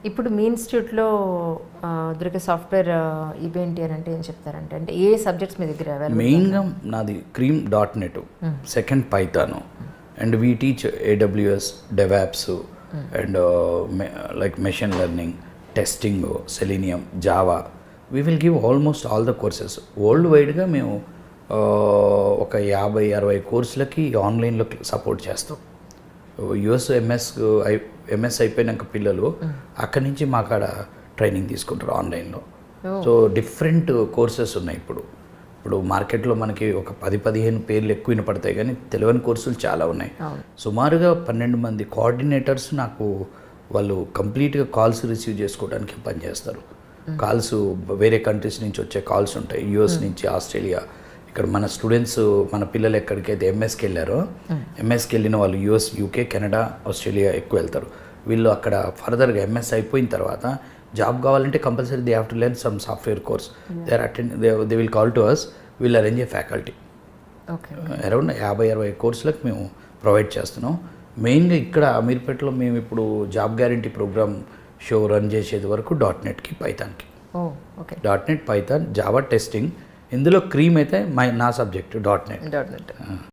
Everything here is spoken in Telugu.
ఇప్పుడు మీ ఇన్స్టిట్యూట్లో దొరికే సాఫ్ట్వేర్ ఇవేంటి అని అంటే ఏం చెప్తారంటే అంటే ఏ సబ్జెక్ట్స్ మీ దగ్గర అవైలబుల్? మెయిన్గా నాది cream.net, second Python, and we teach AWS, DevApps, and like machine learning, testing, selenium, Java. We will give almost all the courses. World వైడ్గా మేము ఒక 50-60 కోర్సులకి ఆన్లైన్లో సపోర్ట్ చేస్తాం. యుఎస్ ఎంఎస్ అయిపోయినాక పిల్లలు అక్కడి నుంచి మా కాడ ట్రైనింగ్ తీసుకుంటారు ఆన్లైన్లో. సో డిఫరెంట్ కోర్సెస్ ఉన్నాయి. ఇప్పుడు మార్కెట్లో మనకి ఒక 10-15 పేర్లు ఎక్కువ వినపడతాయి, కానీ తెలియని కోర్సులు చాలా ఉన్నాయి. సుమారుగా 12 మంది కోఆర్డినేటర్స్ నాకు వాళ్ళు కంప్లీట్గా కాల్స్ రిసీవ్ చేసుకోవడానికి పనిచేస్తారు. కాల్స్ వేరే కంట్రీస్ నుంచి వచ్చే కాల్స్ ఉంటాయి, యుఎస్ నుంచి, ఆస్ట్రేలియా. ఇక్కడ మన స్టూడెంట్స్, మన పిల్లలు ఎక్కడికైతే ఎంఎస్కి వెళ్ళారో, ఎంఎస్కి వెళ్ళిన వాళ్ళు యుఎస్, యూకే, కెనడా, ఆస్ట్రేలియా ఎక్కువ వెళ్తారు. వీళ్ళు అక్కడ ఫర్దర్గా ఎంఎస్ అయిపోయిన తర్వాత జాబ్ కావాలంటే compulsory they have to learn some software course. They will call to us, will arrange a faculty. Around 50-60 కోర్సులకు మేము ప్రొవైడ్ చేస్తున్నాం. మెయిన్గా ఇక్కడ అమీర్పేటలో మేము ఇప్పుడు job guarantee program show run చేసేది వరకు .NETకి, పైథాన్కి. .NET, Python, Java testing. ఇందులో క్రీమ్ అయితే నా సబ్జెక్ట్ .NET.